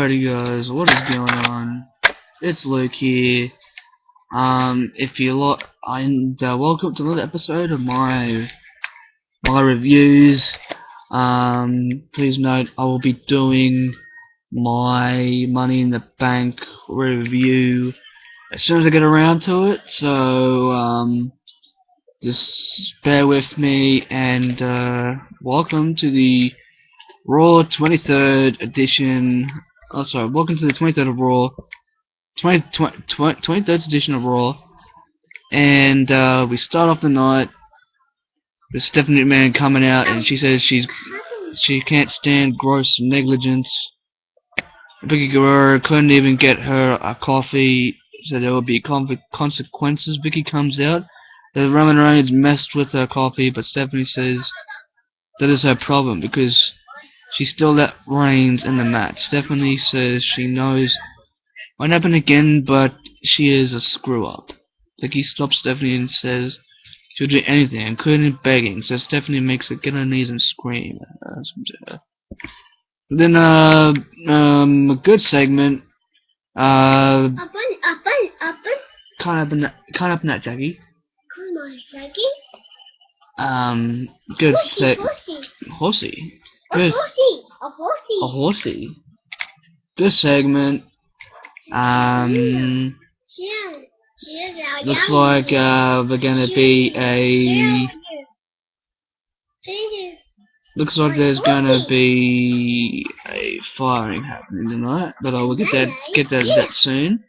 Alrighty guys, what is going on? It's Luke here. If you like, and welcome to another episode of my reviews. Please note I will be doing my Money in the Bank review as soon as I get around to it. So just bear with me and welcome to the Raw 23rd edition. Oh, sorry. Welcome to the 23rd of Raw. 23rd edition of Raw. And we start off the night with Stephanie McMahon coming out, and she says she can't stand gross negligence. Vicky Guerrero couldn't even get her a coffee, so there will be consequences. Vicky comes out. The Roman Reigns messed with her coffee, but Stephanie says that is her problem because she still let Reigns in the match. Stephanie says she knows won't happen again, but she is a screw-up. Vicky stops Stephanie and says she'll do anything, including begging. So Stephanie makes her get on her knees and scream. Then a good segment. Can't happen that, Jackie. Come on, Jackie. Good Horsey. Good. A horsey. Good segment. Looks like we're gonna be looks like there's gonna be a firing happening tonight, but I will get that soon.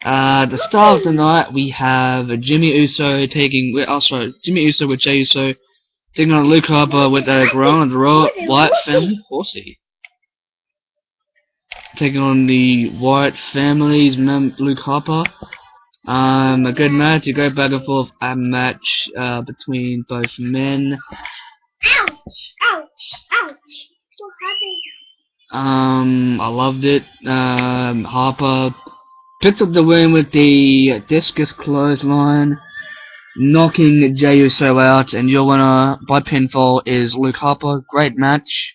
The start of the night we have Jimmy Uso Jimmy Uso with Jey Uso taking on Luke Harper with Eric Rowan of the Wyatt family. Horsey. Taking on the Wyatt family's Luke Harper. A good match. You go back and forth. A match between both men. Ouch. What happened? I loved it. Harper picked up the win with the discus clothesline, knocking Jey Uso out, and your winner by pinfall is Luke Harper. Great match.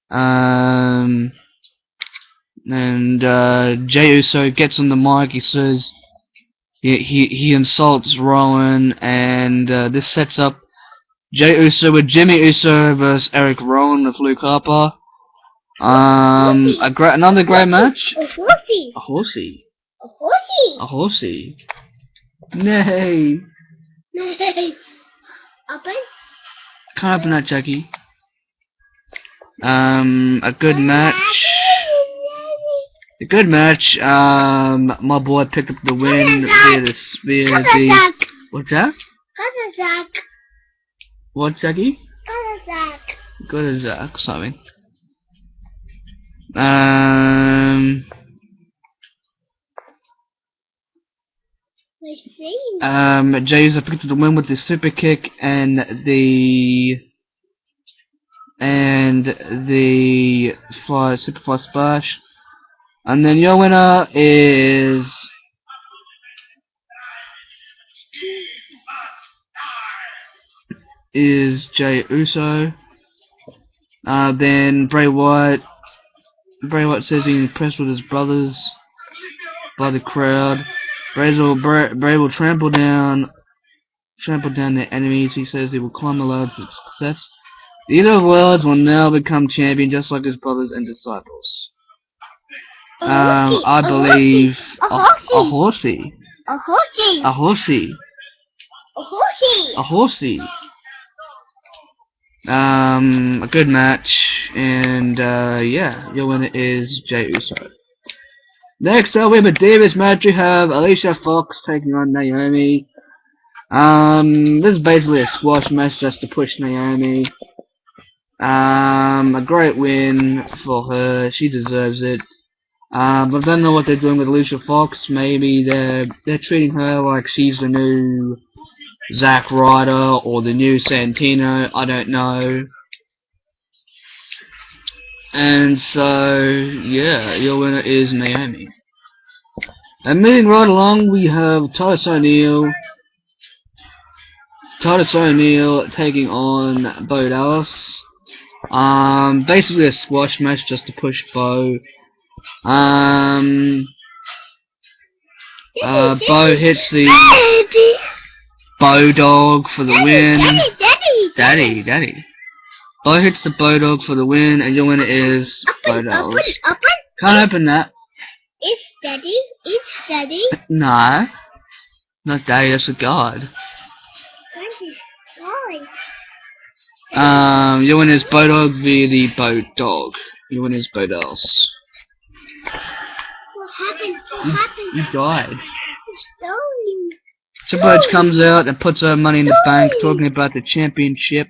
And Jey Uso gets on the mic. He says he insults Rowan, and this sets up Jey Uso with Jimmy Uso versus Eric Rowan with Luke Harper. Another great match. A horsey. A horsey. Nay. Can't happen that, Jackie. A good match. My boy picked up the win via the what's that? What's Jackie? Good as Zach, something. Jey Uso picked up the win with the super kick and the Superfly Splash. And then your winner is Jey Uso. Then Bray Wyatt says he's impressed with his brothers by the crowd. Bray will trample down their enemies. He says he will climb the ladder to success. The Leader of Worlds will now become champion just like his brothers and disciples. I believe a horsey. A good match, and yeah, your winner is Jey Uso. Next up, we have a Divas match. We have Alicia Fox taking on Naomi. This is basically a squash match just to push Naomi. A great win for her. She deserves it. But I don't know what they're doing with Alicia Fox. Maybe they're treating her like she's the new Zack Ryder or the new Santino. I don't know. And so, yeah, your winner is Naomi. And moving right along, we have Titus O'Neil taking on Bo Dallas. Basically a squash match just to push Bo. Bo hits the Daddy. Bo dog for the win. Daddy. Daddy. Bo hits the Bo dog for the win, and your winner is Bo dogs. Open. Can't open that. It's Daddy. It's Daddy. No. Not Daddy, that's a god. Your winner is Bo dog via the Bo dog. Your winner is Bo dolls. What happened? You died. Stolen. Triple H comes out and puts her money in the bank, talking about the championship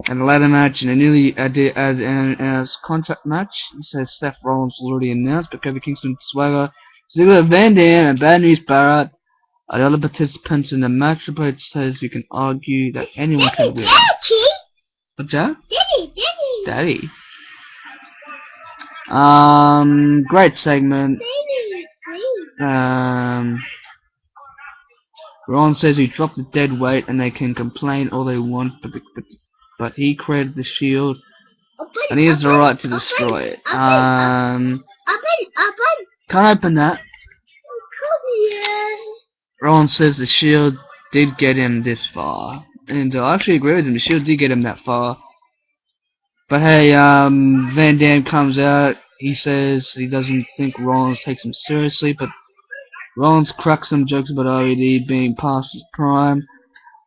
and the ladder match and a newly as contract match. He says Seth Rollins was already announced, but Kofi Kingston, Swagger, Ziggler, Van Dam, and Bad News Barrett are the other participants in the match. Triple H says you can argue that anyone can win. What's that? Daddy. Great segment. Ron says he dropped the dead weight and they can complain all they want, but he created the Shield and he has the right to destroy it. Can't open that. Ron says the Shield did get him this far, and I actually agree with him. The Shield did get him that far. But hey, Van Dam comes out. He says he doesn't think Rollins takes him seriously, but Rollins cracks some jokes about RVD being past his prime.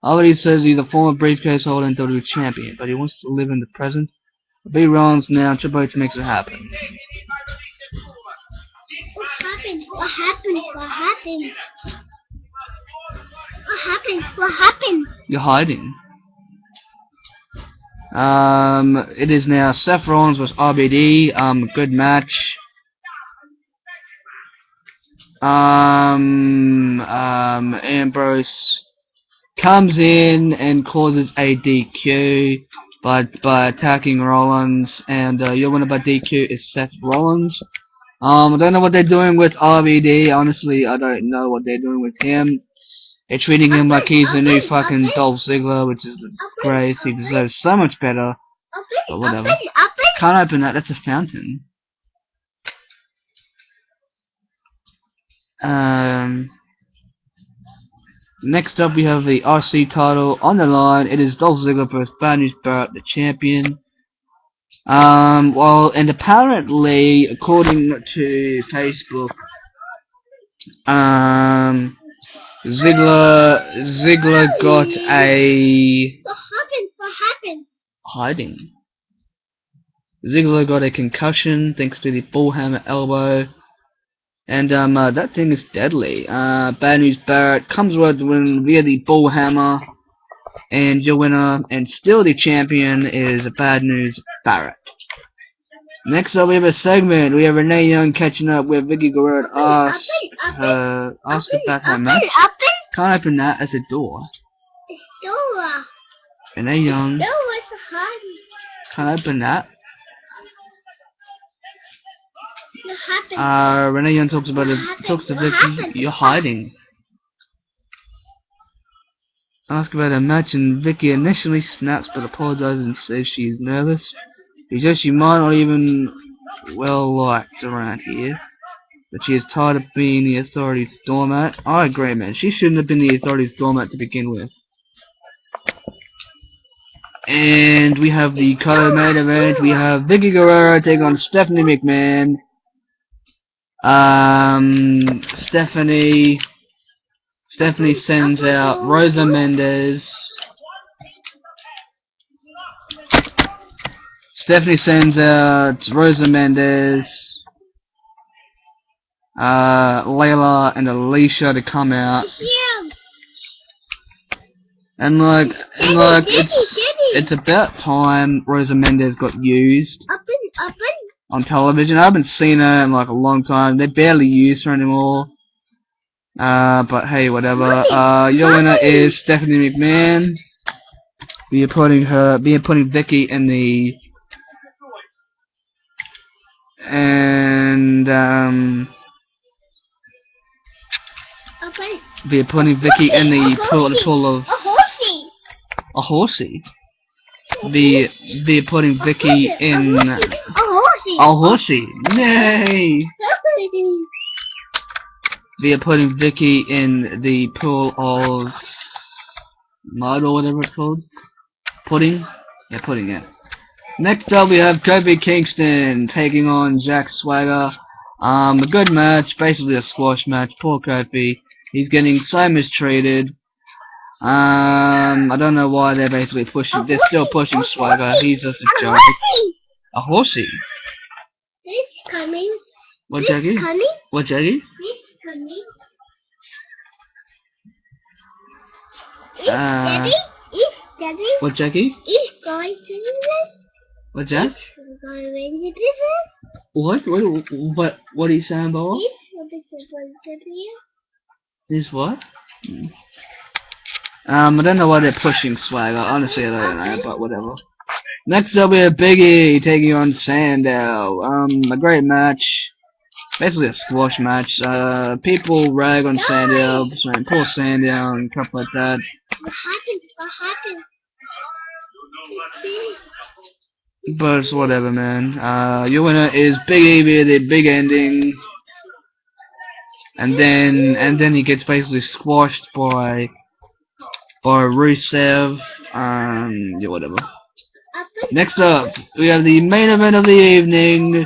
RVD says he's a former briefcase holder and WWE champion, but he wants to live in the present. Be Rollins now, Triple H makes it happen. What happened? You're hiding. It is now Seth Rollins vs RVD. Good match. Ambrose comes in and causes a DQ by attacking Rollins, and your winner by DQ is Seth Rollins. I don't know what they're doing with RVD. Honestly, I don't know what they're doing with him. They're treating him like he's the new fucking Dolph Ziggler, which is a disgrace. He deserves so much better. But whatever. Can't open that. That's a fountain. Next up we have the RC title on the line. It is Dolph Ziggler versus Bad News Barrett, the champion. And apparently, according to Facebook, Ziggler got a... What happened? Hiding. Ziggler got a concussion thanks to the bullhammer elbow. And that thing is deadly. Bad News Barrett comes with the win via the bullhammer. And your winner, and still the champion, is Bad News Barrett. Next up we have a segment. We have Renee Young catching up with Vicky Guerrero to ask about her match. Can't open that as a door. Renee Young. Can't open that. Renee Young talks to Vicky. You're hiding. Ask about a match, and Vicky initially snaps but apologizes and says she is nervous. She says she might not even well liked around here, but she is tired of being the authority's doormat. I agree, man. She shouldn't have been the authority's doormat to begin with. And we have the co-main event. We have Vicky Guerrero taking on Stephanie McMahon. Stephanie sends out Rosa Mendes. Stephanie sends out Rosa Mendes, Layla, and Alicia to come out. And it's about time Rosa Mendes got used on television. I haven't seen her in like a long time. They barely use her anymore. But hey, whatever. Your winner is Stephanie McMahon. We are putting Vicky in the we are putting Vicky in the pool of a horsey. be putting Vicky in A horsey. a horsey. Yay! We are putting Vicky in the pool of mud or whatever it's called. Pudding? Yeah, pudding, yeah. Next up we have Kofi Kingston taking on Jack Swagger. A good match, basically a squash match. Poor Kofi. He's getting so mistreated. I don't know why they're basically pushing. They're still pushing Swagger. He's just a joke. A horsey. It's coming. What, It's Jackie? coming. What, Jackie? It's coming. Uh, It's Daddy. What, Jackie? It's going to the What, Jack? It's going to the business. What are you saying, Bob? It's going to be. This what? I don't know why they're pushing Swagger. Honestly, I don't know, but whatever. Next up, we have Biggie taking on Sandow. A great match. Basically a squash match. People rag on Sandow, saying poor Sandow and stuff like that. What happened? What happened? But it's whatever, man. Your winner is Biggie with a big ending. And then he gets basically squashed by Rusev. Yeah, whatever. Next up, we have the main event of the evening.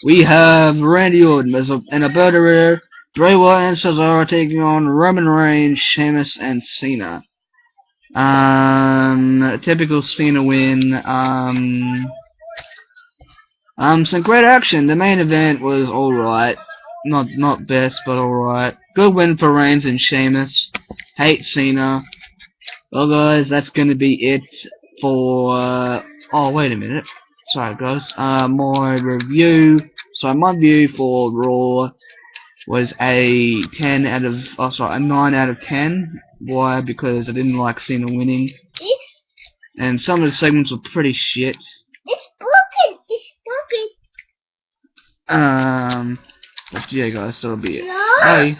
We have Randy Orton as an Alberta, Bray Wyatt and Cesaro taking on Roman Reigns, Sheamus, and Cena. Typical Cena win. Some great action. The main event was alright. Not best, but alright. Good win for Reigns and Sheamus. Hate Cena. Well, guys, that's gonna be it for. Oh, wait a minute. Sorry, guys. My view for Raw was a 10 out of. Oh, sorry, a 9 out of 10. Why? Because I didn't like Cena winning, and some of the segments were pretty shit. It's broken. It's broken. But yeah, guys, that'll be it. No. Bye.